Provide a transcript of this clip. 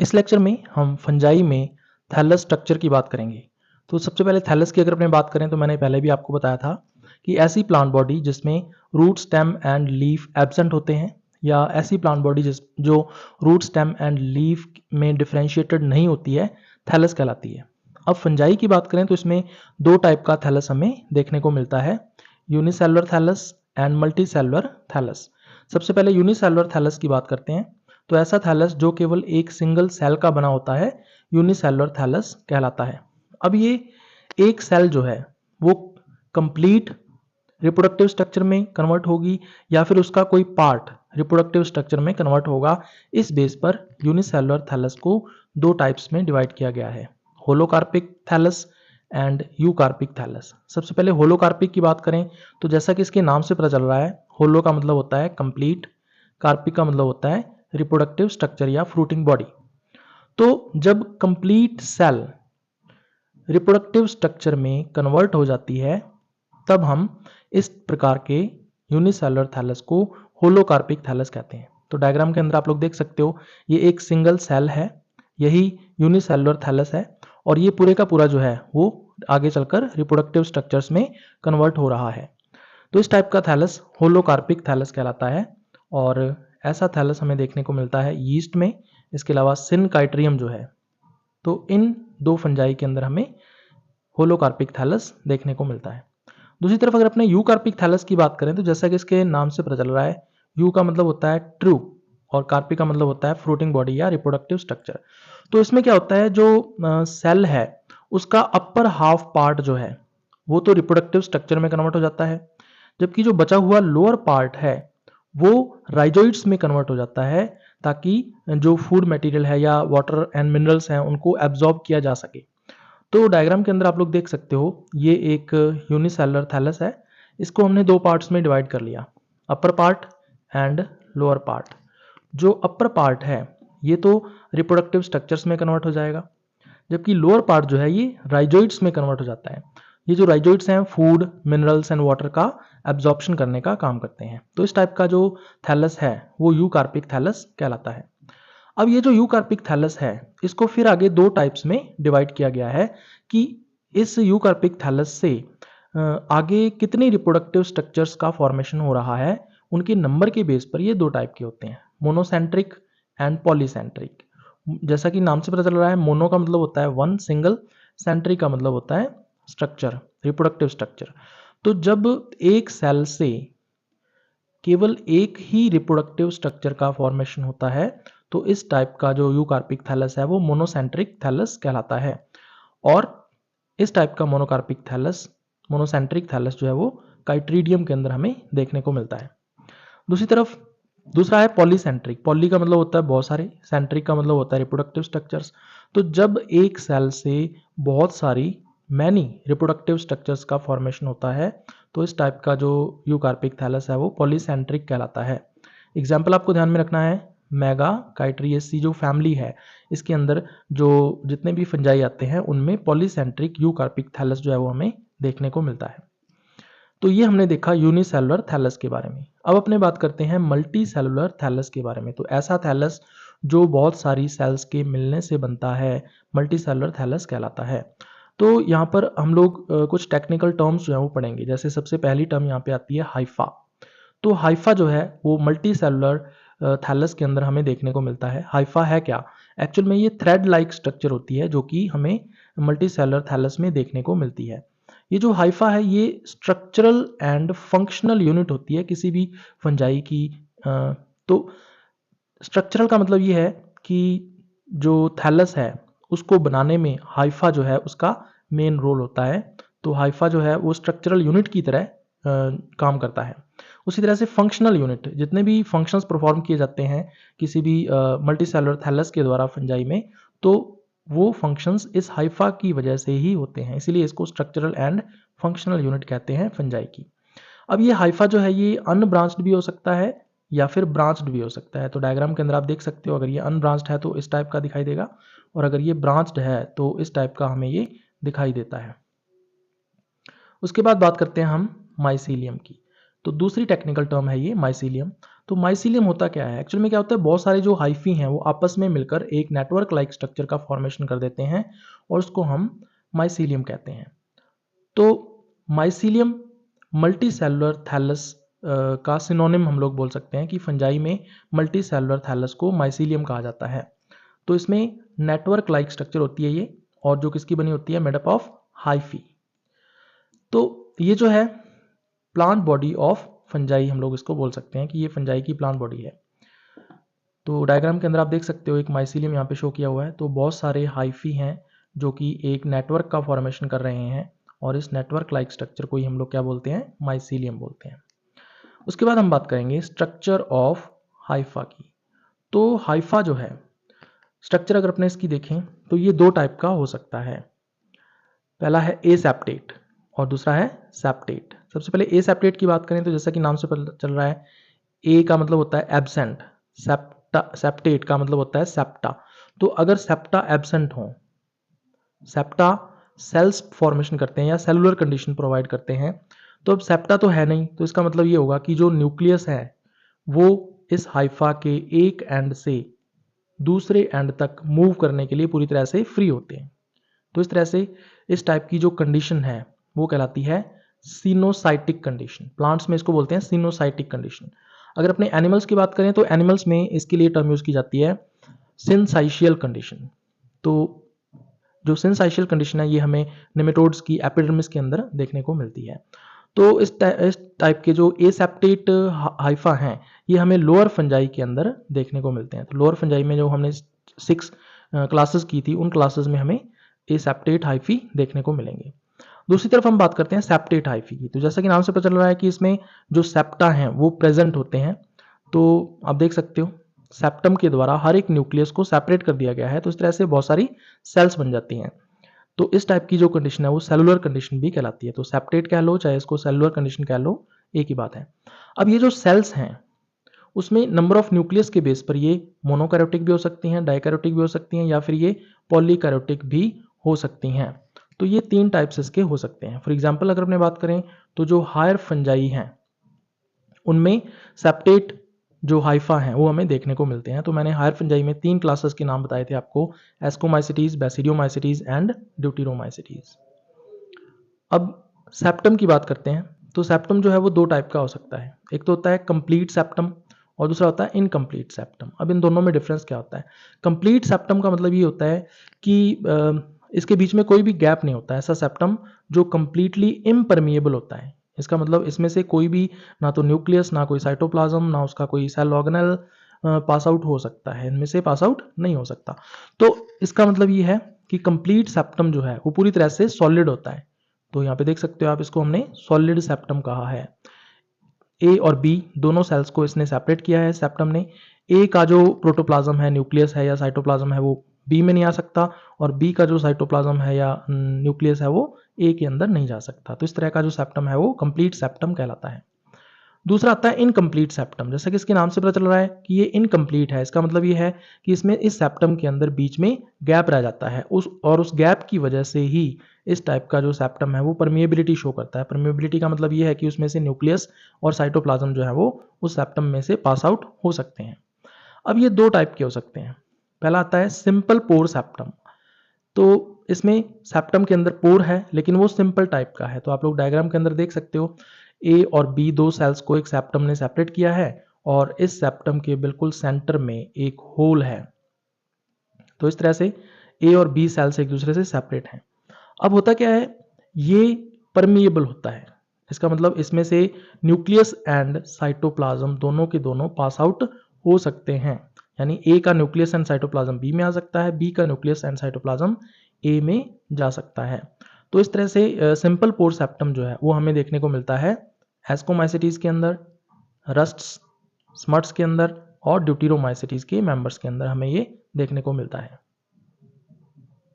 इस लेक्चर में हम फंजाई में थैलस स्ट्रक्चर की बात करेंगे। तो सबसे पहले थैलस की अगर अपने बात करें तो मैंने पहले भी आपको बताया था कि ऐसी प्लांट बॉडी जिसमें root stem and leaf absent होते हैं या ऐसी प्लांट बॉडी जो रूट स्टेम एंड लीफ में डिफरेंशिएटेड नहीं होती है, थैलस कहलाती है। अब फंजाई की बात करें तो इसमें दो टाइप का थैलस हमें देखने को मिलता है, unicellular thallus and multicellular thallus. सबसे पहले यूनिसेलुलर थैलस की बात करते हैं। तो ऐसा थैलस जो केवल एक सिंगल सेल का बना होता है यूनिसेलुलर थैलस कहलाता है। अब ये एक सेल जो है वो कंप्लीट रिप्रोडक्टिव स्ट्रक्चर में कन्वर्ट होगी या फिर उसका कोई पार्ट रिप्रोडक्टिव स्ट्रक्चर में कन्वर्ट होगा। इस बेस पर यूनिसेलुलर थैलस को दो टाइप्स में डिवाइड किया गया है, होलोकार्पिक थैलस एंड यूकार्पिक थैलस। सबसे पहले होलोकार्पिक की बात करें तो जैसा कि इसके नाम से पता चल रहा है, होलो का मतलब होता है कंप्लीट, कार्पिक का मतलब होता है रिप्रोडक्टिव स्ट्रक्चर या फ्रूटिंग बॉडी। तो जब कंप्लीट सेल रिप्रोडक्टिव स्ट्रक्चर में कन्वर्ट हो जाती है तब हम इस प्रकार के यूनिसेलुलर थैलस को होलोकार्पिक थैलस कहते हैं। तो डायग्राम के अंदर आप लोग देख सकते हो, ये एक सिंगल सेल है, यही यूनिसेलुलर थैलस है और ये पूरे का पूरा जो है वो आगे चलकर रिप्रोडक्टिव स्ट्रक्चर्स में कन्वर्ट हो रहा है। तो इस टाइप का थैलस होलोकार्पिक थैलस कहलाता है और ऐसा थैलस हमें देखने को मिलता है यीस्ट में, इसके अलावा सिनकाइट्रियम जो है। तो इन दो फंजाई के अंदर हमें होलोकार्पिक थैलस देखने को मिलता है। दूसरी तरफ अगर अपने यूकार्पिक थैलस की बात करें तो जैसा कि इसके नाम से पता चल रहा है, यू का मतलब होता है ट्रू और कार्पिक का मतलब होता है फ्रूटिंग बॉडी या रिप्रोडक्टिव स्ट्रक्चर। तो इसमें क्या होता है, जो सेल है उसका अपर हाफ पार्ट जो है वो तो रिप्रोडक्टिव स्ट्रक्चर में कन्वर्ट हो जाता है, जबकि जो बचा हुआ लोअर पार्ट है वो राइजोइड्स में कन्वर्ट हो जाता है ताकि जो फूड मटेरियल है या वाटर एंड मिनरल्स हैं उनको एब्जॉर्ब किया जा सके। तो डायग्राम के अंदर आप लोग देख सकते हो, ये एक यूनिसेलुलर थैलस है, इसको हमने दो पार्ट्स में डिवाइड कर लिया, upper part and lower part. जो अपर पार्ट है ये तो रिप्रोडक्टिव स्ट्रक्चर्स में कन्वर्ट हो जाएगा, जबकि लोअर पार्ट जो है ये राइजोइड्स में कन्वर्ट हो जाता है। ये जो राइजोइड्स हैं फूड मिनरल्स एंड वाटर का एब्जॉर्प्शन करने का काम करते हैं। तो इस टाइप का जो थैलस है वो यूकार्पिक थैलस कहलाता है। अब ये जो यूकार्पिक थैलस है इसको फिर आगे दो टाइप्स में डिवाइड किया गया है कि इस यूकार्पिक थैलस से आगे कितनी रिप्रोडक्टिव स्ट्रक्चर्स का फॉर्मेशन हो रहा है, उनके नंबर के बेस पर ये दो टाइप के होते हैं, मोनोसेंट्रिक एंड पॉलीसेंट्रिक। जैसा कि नाम से पता चल रहा है, मोनो का मतलब होता है वन सिंगल, सेंट्रिक का मतलब होता है स्ट्रक्चर, रिप्रोडक्टिव स्ट्रक्चर। तो जब एक सेल से केवल एक ही रिप्रोडक्टिव स्ट्रक्चर का फॉर्मेशन होता है तो इस टाइप का जो यूकार्पिक थैलस है वो मोनोसेंट्रिक थैलस कहलाता है। और इस टाइप का मोनोकार्पिक थैलस, मोनोसेंट्रिक थैलस जो है वो काइट्रीडियम के अंदर हमें देखने को मिलता है। दूसरी तरफ दूसरा है पॉलीसेंट्रिक। पॉली का मतलब होता है बहुत सारे, सेंट्रिक का मतलब होता है रिप्रोडक्टिव स्ट्रक्चर्स। तो जब एक सेल से बहुत सारी मैनी रिप्रोडक्टिव स्ट्रक्चर्स का फॉर्मेशन होता है तो इस टाइप का जो यूकार्पिक थैलस है वो पॉलीसेंट्रिक कहलाता है। एग्जाम्पल आपको ध्यान में रखना है, मेगा काइट्रिएसी जो फैमिली है इसके अंदर जो जितने भी फंजाई आते हैं उनमें पॉलीसेंट्रिक यूकार्पिक थैलस जो है वो हमें देखने को मिलता है। तो ये हमने देखा यूनिसेलुलर थैलस के बारे में। अब अपने बात करते हैं मल्टी सेलुलर थैलस के बारे में। तो ऐसा थैलस जो बहुत सारी सेल्स के मिलने से बनता है मल्टी सेलुलर थैलस कहलाता है। तो यहाँ पर हम लोग कुछ टेक्निकल टर्म्स जो है वो पढ़ेंगे। जैसे सबसे पहली टर्म यहाँ पे आती है हाइफा। तो हाइफा जो है वो मल्टी सेलुलर थैलस के अंदर हमें देखने को मिलता है। हाइफा है क्या? एक्चुअल में ये थ्रेड लाइक स्ट्रक्चर होती है जो कि हमें मल्टी सेलुलर थैलस में देखने को मिलती है। ये जो हाइफा है ये स्ट्रक्चरल एंड फंक्शनल यूनिट होती है किसी भी फंजाई की। तो स्ट्रक्चरल का मतलब ये है कि जो थैलस है उसको बनाने में हाइफा जो है उसका मेन रोल होता है। तो हाइफा जो है वो स्ट्रक्चरल यूनिट की तरह काम करता है। उसी तरह से फंक्शनल यूनिट, जितने भी फंक्शंस परफॉर्म किए जाते हैं किसी भी मल्टी सेलुलर थैलस के द्वारा फंजाई में, तो वो फंक्शंस इस हाइफा की वजह से ही होते हैं, इसीलिए इसको स्ट्रक्चरल एंड फंक्शनल यूनिट कहते हैं फंजाई की। अब ये हाइफा जो है ये अनब्रांच्ड भी हो सकता है या फिर ब्रांच्ड भी हो सकता है। तो डायग्राम के अंदर आप देख सकते हो, अगर ये अनब्रांच्ड है तो इस टाइप का दिखाई देगा और अगर ये ब्रांच्ड है तो इस टाइप का हमें ये दिखाई देता है। उसके बाद बात करते हैं हम माइसीलियम की। तो दूसरी टेक्निकल टर्म है ये माइसीलियम। तो माइसीलियम होता क्या है, एक्चुअली में क्या होता है, बहुत सारे जो हाइफी हैं वो आपस में मिलकर एक नेटवर्क लाइक स्ट्रक्चर का फॉर्मेशन कर देते हैं और उसको हम माइसीलियम कहते हैं। तो माइसीलियम मल्टी सेलुलर थैलस का सिनोनिम हम लोग बोल सकते हैं कि फंजाई में मल्टी सेलुलर थैलस को माइसीलियम कहा जाता है। तो इसमें नेटवर्क लाइक स्ट्रक्चर होती है ये, और जो किसकी बनी होती है, मेड अप ऑफ हाइफी। तो ये जो है प्लांट बॉडी ऑफ फंजाई हम लोग इसको बोल सकते हैं कि ये फंजाई की प्लांट बॉडी है। तो डायग्राम के अंदर आप देख सकते हो एक माइसीलियम यहाँ पे शो किया हुआ है। तो बहुत सारे हाइफी हैं जो कि एक नेटवर्क का फॉर्मेशन कर रहे हैं और इस नेटवर्क लाइक स्ट्रक्चर को ही हम लोग क्या बोलते हैं, माइसीलियम बोलते हैं। उसके बाद हम बात करेंगे स्ट्रक्चर ऑफ हाइफा की। तो हाइफा जो है स्ट्रक्चर अगर अपने इसकी देखें तो ये दो टाइप का हो सकता है। पहला है एसेप्टेट और दूसरा है सेप्टेट। सबसे पहले एसेप्टेट की बात करें तो जैसा कि नाम से पता चल रहा है, ए का मतलब होता है एब्सेंट, सेप्टेट का मतलब होता है सेप्टा। तो अगर सेप्टा एब्सेंट हो, सेप्टा सेल्स फॉर्मेशन करते हैं या सेलुलर कंडीशन प्रोवाइड करते हैं, तो अब सेप्टा तो है नहीं, तो इसका मतलब ये होगा कि जो न्यूक्लियस है वो इस हाइफा के एक एंड से दूसरे एंड तक मूव करने के लिए पूरी तरह से फ्री होते हैं। तो इस तरह से इस टाइप की जो कंडीशन है वो कहलाती है सिनोसाइटिक कंडीशन। प्लांट्स में इसको बोलते हैं सिनोसाइटिक कंडीशन। अगर अपने एनिमल्स की बात करें तो एनिमल्स में इसके लिए टर्म यूज की जाती है सिनसाइशियल कंडीशन। तो जो सिनसाइशियल कंडीशन है ये हमें नेमेटोड्स की एपिडर्मिस के अंदर देखने को मिलती है। तो इस टाइप के जो एसेप्टेट हाइफा हैं ये हमें लोअर फंजाई के अंदर देखने को मिलते हैं। तो लोअर फंजाई में जो हमने 6 क्लासेस की थी उन क्लासेस में हमें एसेप्टेट हाइफी देखने को मिलेंगे। दूसरी तरफ हम बात करते हैं सेप्टेट हाइफी की। तो जैसा कि नाम से पता चल रहा है कि इसमें जो सेप्टा हैं वो प्रेजेंट होते हैं। तो आप देख सकते हो सेप्टम के द्वारा हर एक न्यूक्लियस को सेपरेट कर दिया गया है, तो इस तरह से बहुत सारी सेल्स बन जाती हैं। तो इस टाइप की जो कंडीशन है वो सेलुलर कंडीशन भी कहलाती है। तो सेप्टेट कह लो चाहे इसको सेलुलर कंडीशन कह लो, एक ही बात है। अब ये जो सेल्स हैं उसमें नंबर ऑफ न्यूक्लियस के बेस पर ये मोनोकैरोटिक भी हो सकती हैं, डाइकैरोटिक भी हो सकती हैं, या फिर ये पॉलीकैरोटिक भी हो सकती हैं। तो ये 3 टाइप्स इसके हो सकते हैं। फॉर एग्जांपल अगर अपने बात करें तो जो हायर फंजाई हैं उनमें सेप्टेट जो हाइफा हैं वो हमें देखने को मिलते हैं। तो मैंने हायर फंजाई में 3 क्लासेस के नाम बताए थे आपको, एस्कोमाइसिटीज, बेसिडियोमाइसिटीज एंड ड्यूटेरोमाइसिटीज। अब सेप्टम की बात करते हैं। तो सेप्टम जो है वो 2 टाइप का हो सकता है, एक तो होता है कंप्लीट सेप्टम और दूसरा होता है इनकम्प्लीट सेप्टम। अब इन दोनों में डिफरेंस क्या होता है? कंप्लीट सेप्टम का मतलब ये होता है कि इसके बीच में कोई भी गैप नहीं होता है, ऐसा सेप्टम जो कंप्लीटली इम्परमिएबल होता है। इसका मतलब इसमें से कोई भी ना तो न्यूक्लियस, ना कोई साइटोप्लाज्म, ना उसका कोई सेल ऑर्गेनेल पास आउट हो सकता है, इनमें से पास आउट नहीं हो सकता। तो इसका मतलब ये है कि कंप्लीट सेप्टम जो है वो पूरी तरह से सॉलिड होता है। तो यहाँ पे देख सकते हो आप, इसको हमने सॉलिड सेप्टम कहा है। ए और बी दोनों सेल्स को इसने सेपरेट किया है सेप्टम ने। ए का जो प्रोटोप्लाज्म है, न्यूक्लियस है या साइटोप्लाज्म है, वो बी में नहीं आ सकता, और बी का जो साइटोप्लाज्म है या न्यूक्लियस है वो ए के अंदर नहीं जा सकता। तो इस तरह का जो सेप्टम है वो कंप्लीट सेप्टम कहलाता है। दूसरा आता है इनकम्प्लीट सेप्टम। जैसा कि इसके नाम से पता चल रहा है कि ये इनकम्प्लीट है, इसका मतलब ये है कि इसमें इस सेप्टम के अंदर बीच में गैप रह जाता है, उस गैप की वजह से ही इस टाइप का जो सेप्टम है वो परमिएबिलिटी शो करता है। परमिएबिलिटी का मतलब ये है कि उसमें से न्यूक्लियस और साइटोप्लाज्म जो है वो उस सेप्टम में से पास आउट हो सकते हैं। अब ये 2 टाइप के हो सकते हैं। पहला आता है सिंपल पोर सेप्टम। तो इसमें सेप्टम के अंदर पोर है लेकिन वो सिंपल टाइप का है। तो आप लोग डायग्राम के अंदर देख सकते हो, ए और बी 2 सेल्स को एक सेप्टम ने सेपरेट किया है और इस सेप्टम के बिल्कुल सेंटर में एक होल है। तो इस तरह से ए और बी सेल्स एक दूसरे से सेपरेट हैं। अब होता क्या है, ये परमिएबल होता है। इसका मतलब इसमें से न्यूक्लियस एंड साइटोप्लाज्म दोनों के दोनों पास आउट हो सकते हैं। यानी ए का न्यूक्लियस एंड साइटोप्लाज्म बी में आ सकता है, बी का न्यूक्लियस एंड साइटोप्लाज्म ए में जा सकता है। तो इस तरह से सिंपल पोर सेप्टम जो है वो हमें देखने को मिलता है एस्कोमाइसिटीज के अंदर, रस्ट्स, स्मट्स के अंदर और ड्यूटेरोमाइसिटीज के मेंबर्स के अंदर हमें ये देखने को मिलता है।